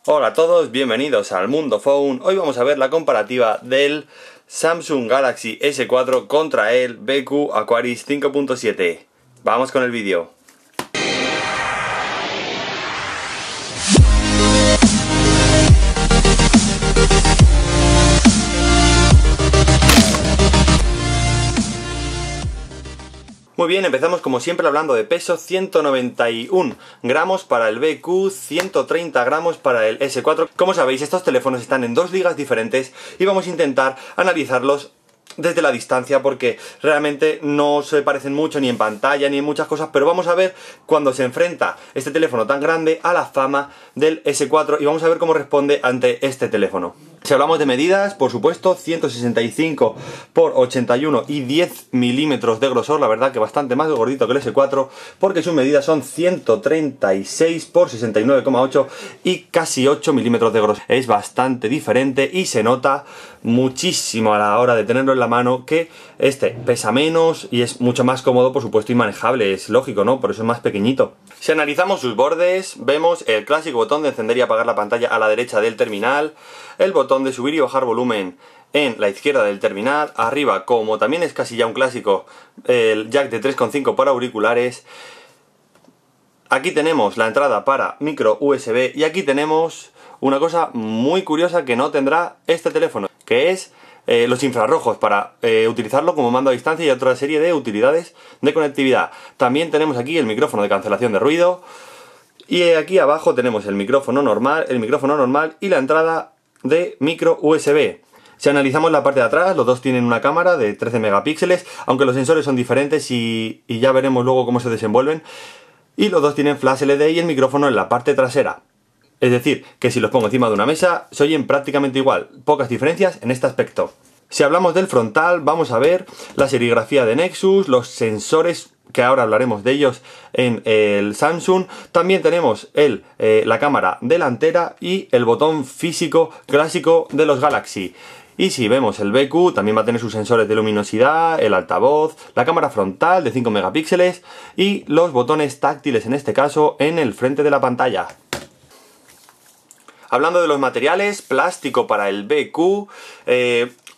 Hola a todos, bienvenidos al Mundo Phone. Hoy vamos a ver la comparativa del Samsung Galaxy S4 contra el BQ Aquaris 5.7. Vamos con el vídeo. Muy bien, empezamos como siempre hablando de peso: 191 gramos para el BQ, 130 gramos para el S4. Como sabéis, estos teléfonos están en dos ligas diferentes y vamos a intentar analizarlos desde la distancia porque realmente no se parecen mucho ni en pantalla ni en muchas cosas, pero vamos a ver cuando se enfrenta este teléfono tan grande a la fama del S4 y vamos a ver cómo responde ante este teléfono. Si hablamos de medidas, por supuesto, 165 por 81 y 10 milímetros de grosor, la verdad que bastante más gordito que el S4, porque sus medidas son 136 por 69,8 y casi 8 milímetros de grosor. Es bastante diferente y se nota muchísimo a la hora de tenerlo en la mano que este pesa menos y es mucho más cómodo, por supuesto, y manejable, es lógico, ¿no? Por eso es más pequeñito. Si analizamos sus bordes, vemos el clásico botón de encender y apagar la pantalla a la derecha del terminal, el botón de subir y bajar volumen en la izquierda del terminal, arriba, como también es casi ya un clásico, el jack de 3,5 para auriculares. Aquí tenemos la entrada para micro USB y aquí tenemos una cosa muy curiosa que no tendrá este teléfono, que es los infrarrojos para utilizarlo como mando a distancia y otra serie de utilidades de conectividad. También tenemos aquí el micrófono de cancelación de ruido y aquí abajo tenemos el micrófono normal y la entrada de micro USB. Si analizamos la parte de atrás, los dos tienen una cámara de 13 megapíxeles, aunque los sensores son diferentes y ya veremos luego cómo se desenvuelven. Y los dos tienen flash LED y el micrófono en la parte trasera. Es decir, que si los pongo encima de una mesa, se oyen prácticamente igual, pocas diferencias en este aspecto. Si hablamos del frontal, vamos a ver la serigrafía de Nexus, los sensores, que ahora hablaremos de ellos en el Samsung. También tenemos la cámara delantera y el botón físico clásico de los Galaxy. Y si vemos el BQ, también va a tener sus sensores de luminosidad, el altavoz, la cámara frontal de 5 megapíxeles y los botones táctiles, en este caso, en el frente de la pantalla. Hablando de los materiales, plástico para el BQ,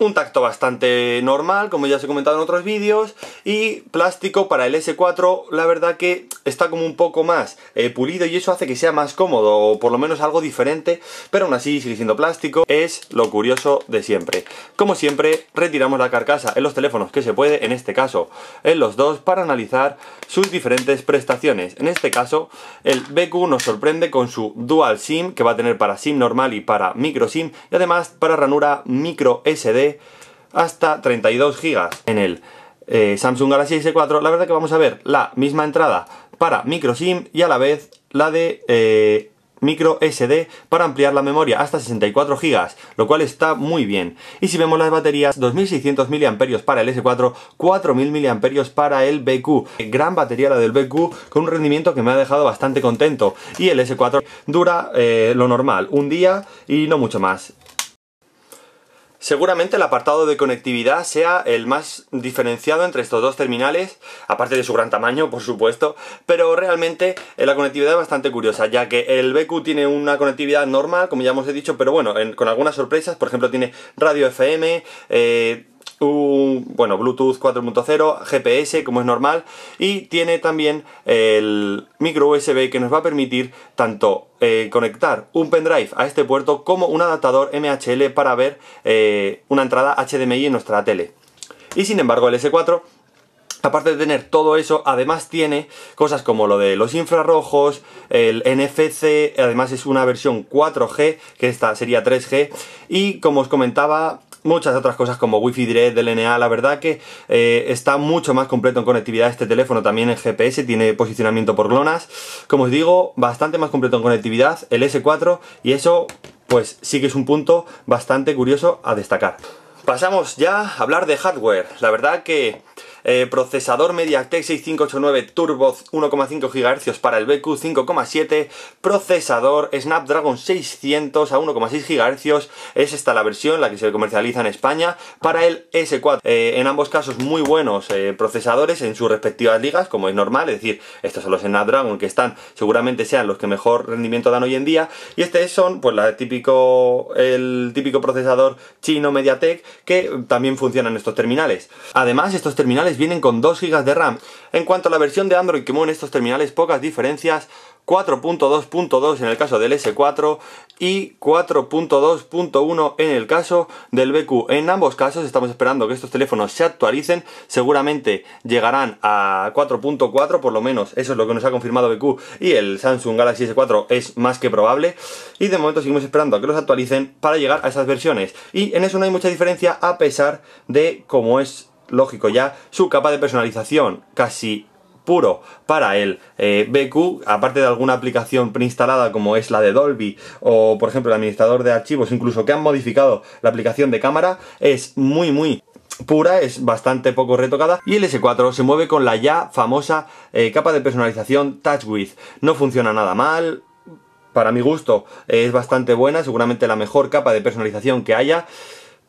un tacto bastante normal, como ya os he comentado en otros vídeos, y plástico para el S4, la verdad que está como un poco más pulido y eso hace que sea más cómodo, o por lo menos algo diferente, pero aún así sigue siendo plástico, es lo curioso de siempre. Como siempre, retiramos la carcasa en los teléfonos que se puede, en este caso en los dos, para analizar sus diferentes prestaciones. En este caso, el BQ nos sorprende con su Dual SIM, que va a tener para SIM normal y para micro SIM, y además para ranura micro SD hasta 32 GB. En el Samsung Galaxy S4 la verdad que vamos a ver la misma entrada para micro SIM y a la vez la de micro SD para ampliar la memoria hasta 64 GB, lo cual está muy bien. Y si vemos las baterías, 2600 mAh para el S4, 4000 mAh para el BQ. Gran batería la del BQ, con un rendimiento que me ha dejado bastante contento. Y el S4 dura lo normal, un día y no mucho más. Seguramente el apartado de conectividad sea el más diferenciado entre estos dos terminales, aparte de su gran tamaño, por supuesto, pero realmente la conectividad es bastante curiosa, ya que el BQ tiene una conectividad normal, como ya hemos dicho, pero bueno, con algunas sorpresas. Por ejemplo, tiene radio FM, Bluetooth 4.0, GPS, como es normal, y tiene también el micro USB que nos va a permitir tanto conectar un pendrive a este puerto como un adaptador MHL para ver una entrada HDMI en nuestra tele. Y sin embargo, el S4, aparte de tener todo eso, además tiene cosas como lo de los infrarrojos, el NFC, además es una versión 4G, que esta sería 3G, y como os comentaba, muchas otras cosas como Wi-Fi Direct, LNA. La verdad que está mucho más completo en conectividad este teléfono. También en GPS, tiene posicionamiento por GLONASS. Como os digo, bastante más completo en conectividad el S4 y eso pues sí que es un punto bastante curioso a destacar. Pasamos ya a hablar de hardware. La verdad que procesador MediaTek 6589 Turbo 1,5 GHz para el BQ 5,7, procesador Snapdragon 600 a 1,6 GHz, es esta la versión, la que se comercializa en España, para el S4. En ambos casos muy buenos procesadores en sus respectivas ligas, como es normal, es decir, estos son los Snapdragon que están, seguramente sean los que mejor rendimiento dan hoy en día, y este son pues el típico procesador chino MediaTek que también funciona en estos terminales. Además, estos terminales vienen con 2 GB de RAM. En cuanto a la versión de Android que mueven estos terminales, pocas diferencias, 4.2.2 en el caso del S4 y 4.2.1 en el caso del BQ. En ambos casos estamos esperando que estos teléfonos se actualicen, seguramente llegarán a 4.4, por lo menos eso es lo que nos ha confirmado BQ, y el Samsung Galaxy S4 es más que probable, y de momento seguimos esperando a que los actualicen para llegar a esas versiones, y en eso no hay mucha diferencia, a pesar de, como es lógico ya, su capa de personalización casi puro para el BQ, aparte de alguna aplicación preinstalada como es la de Dolby o por ejemplo el administrador de archivos, incluso que han modificado la aplicación de cámara, es muy pura, es bastante poco retocada, y el S4 se mueve con la ya famosa capa de personalización Touch With. No funciona nada mal, para mi gusto es bastante buena, seguramente la mejor capa de personalización que haya.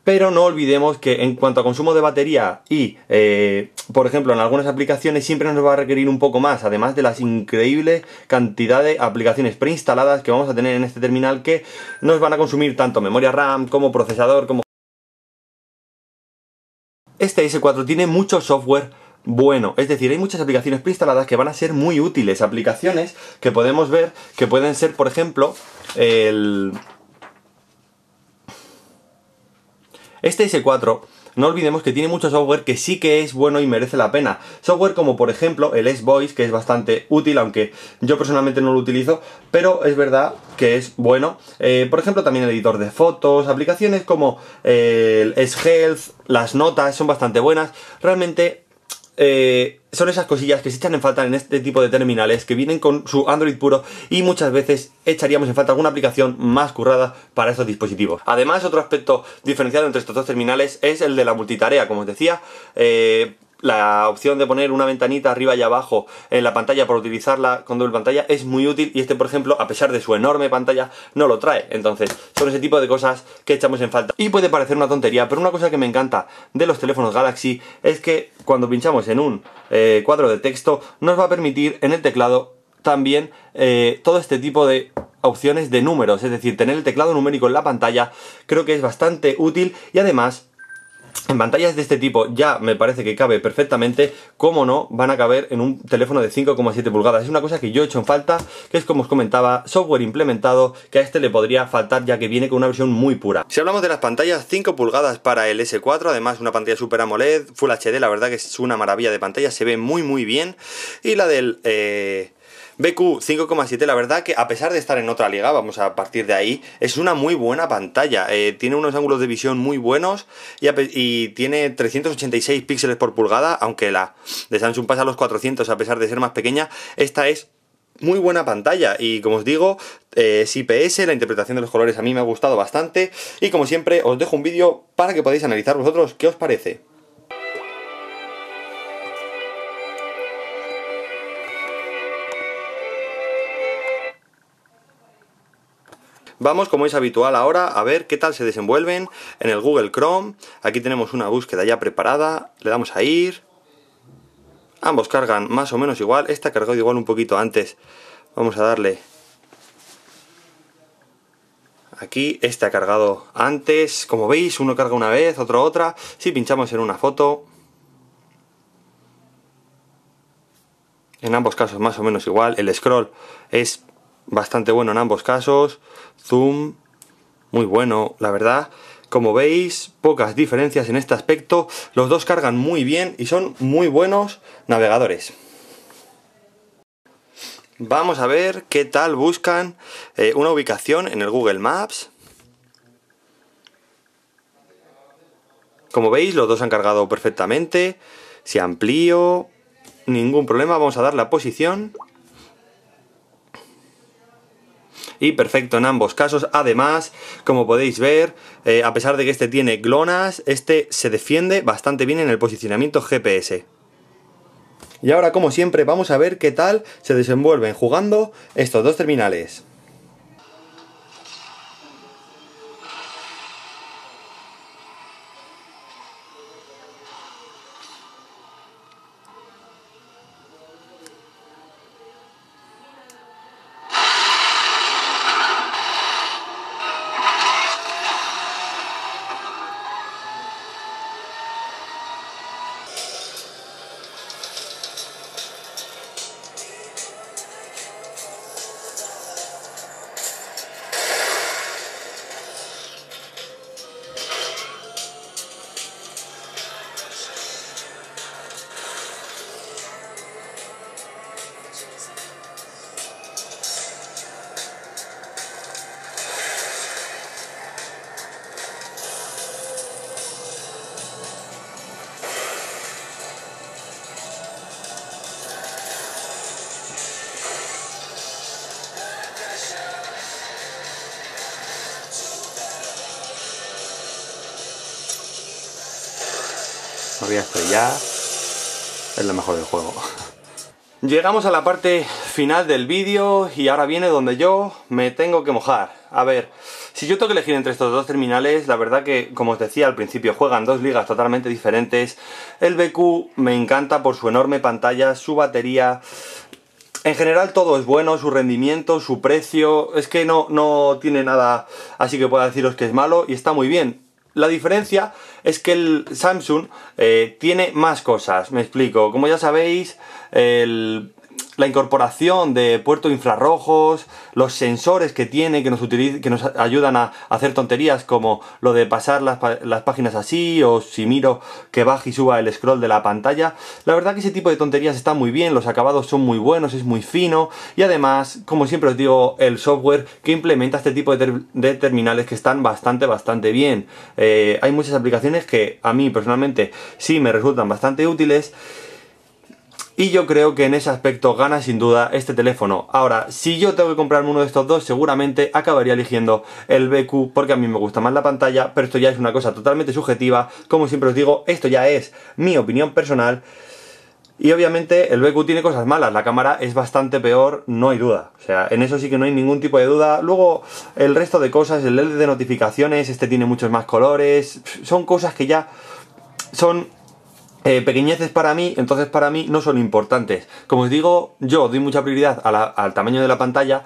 Pero no olvidemos que en cuanto a consumo de batería y, por ejemplo, en algunas aplicaciones siempre nos va a requerir un poco más, además de las increíble cantidad de aplicaciones preinstaladas que vamos a tener en este terminal, que nos van a consumir tanto memoria RAM como procesador, como... Este S4 tiene mucho software bueno, es decir, hay muchas aplicaciones preinstaladas que van a ser muy útiles, aplicaciones que podemos ver que pueden ser, por ejemplo, Este S4, no olvidemos que tiene mucho software que sí que es bueno y merece la pena. Software como por ejemplo el S-Voice, que es bastante útil, aunque yo personalmente no lo utilizo, pero es verdad que es bueno. Por ejemplo también el editor de fotos, aplicaciones como el S-Health, las notas son bastante buenas. Realmente... son esas cosillas que se echan en falta en este tipo de terminales que vienen con su Android puro, y muchas veces echaríamos en falta alguna aplicación más currada para estos dispositivos. Además, otro aspecto diferenciado entre estos dos terminales es el de la multitarea, como os decía. La opción de poner una ventanita arriba y abajo en la pantalla para utilizarla con doble pantalla es muy útil, y este, por ejemplo, a pesar de su enorme pantalla, no lo trae. Entonces, son ese tipo de cosas que echamos en falta. Y puede parecer una tontería, pero una cosa que me encanta de los teléfonos Galaxy es que cuando pinchamos en un cuadro de texto, nos va a permitir en el teclado también todo este tipo de opciones de números. Es decir, tener el teclado numérico en la pantalla creo que es bastante útil, y además... en pantallas de este tipo ya me parece que cabe perfectamente, como no van a caber en un teléfono de 5,7 pulgadas. Es una cosa que yo he hecho en falta, que es, como os comentaba, software implementado, que a este le podría faltar ya que viene con una versión muy pura. Si hablamos de las pantallas, 5 pulgadas para el S4, además una pantalla Super AMOLED, Full HD, la verdad que es una maravilla de pantalla, se ve muy bien. Y la del... BQ 5,7, la verdad que a pesar de estar en otra liga, vamos a partir de ahí, es una muy buena pantalla. Tiene unos ángulos de visión muy buenos y tiene 386 píxeles por pulgada, aunque la de Samsung pasa a los 400 a pesar de ser más pequeña. Esta es muy buena pantalla y, como os digo, es IPS, la interpretación de los colores a mí me ha gustado bastante, y como siempre os dejo un vídeo para que podáis analizar vosotros qué os parece. Vamos, como es habitual ahora, a ver qué tal se desenvuelven en el Google Chrome. Aquí tenemos una búsqueda ya preparada, le damos a ir. Ambos cargan más o menos igual, este ha cargado igual un poquito antes. Vamos a darle aquí, este ha cargado antes. Como veis, uno carga una vez, otro otra. Si pinchamos en una foto, en ambos casos más o menos igual. El scroll es bastante bueno en ambos casos. Zoom, muy bueno, la verdad. Como veis, pocas diferencias en este aspecto. Los dos cargan muy bien y son muy buenos navegadores. Vamos a ver qué tal buscan una ubicación en el Google Maps. Como veis, los dos han cargado perfectamente. Si amplío, ningún problema. Vamos a dar la posición. Y perfecto en ambos casos. Además, como podéis ver, a pesar de que este tiene GLONASS, este se defiende bastante bien en el posicionamiento GPS. Y ahora, como siempre, vamos a ver qué tal se desenvuelven jugando estos dos terminales. Me voy a estrellar. Es lo mejor del juego. Llegamos a la parte final del vídeo y ahora viene donde yo me tengo que mojar. A ver, si yo tengo que elegir entre estos dos terminales, la verdad que, como os decía al principio, juegan dos ligas totalmente diferentes. El BQ me encanta por su enorme pantalla, su batería. En general todo es bueno, su rendimiento, su precio. Es que no tiene nada así que pueda deciros que es malo y está muy bien. La diferencia es que el Samsung tiene más cosas, me explico. Como ya sabéis, la incorporación de puertos infrarrojos, los sensores que tiene, que nos ayudan a hacer tonterías como lo de pasar las páginas así, o si miro que baje y suba el scroll de la pantalla. La verdad que ese tipo de tonterías está muy bien, los acabados son muy buenos, es muy fino, y además, como siempre os digo, el software que implementa este tipo de terminales que están bastante bien. Hay muchas aplicaciones que a mí personalmente sí me resultan bastante útiles. Y yo creo que en ese aspecto gana sin duda este teléfono. Ahora, si yo tengo que comprarme uno de estos dos, seguramente acabaría eligiendo el BQ porque a mí me gusta más la pantalla, pero esto ya es una cosa totalmente subjetiva. Como siempre os digo, esto ya es mi opinión personal. Y obviamente el BQ tiene cosas malas, la cámara es bastante peor, no hay duda. O sea, en eso sí que no hay ningún tipo de duda. Luego, el resto de cosas, el LED de notificaciones, este tiene muchos más colores. Son cosas que ya son pequeñeces para mí, entonces para mí no son importantes. Como os digo, yo doy mucha prioridad al tamaño de la pantalla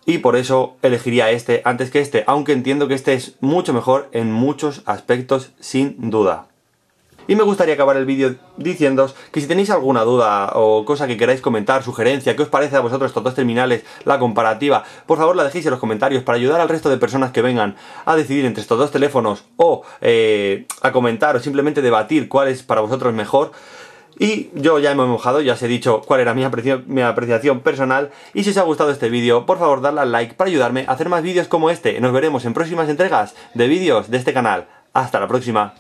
y por eso elegiría este antes que este, aunque entiendo que este es mucho mejor en muchos aspectos sin duda. Y me gustaría acabar el vídeo diciéndoos que si tenéis alguna duda o cosa que queráis comentar, sugerencia, qué os parece a vosotros estos dos terminales, la comparativa, por favor la dejéis en los comentarios para ayudar al resto de personas que vengan a decidir entre estos dos teléfonos o a comentar o simplemente debatir cuál es para vosotros mejor. Y yo ya me he mojado, ya os he dicho cuál era mi apreciación personal. Y si os ha gustado este vídeo, por favor dadle al like para ayudarme a hacer más vídeos como este. Nos veremos en próximas entregas de vídeos de este canal. Hasta la próxima.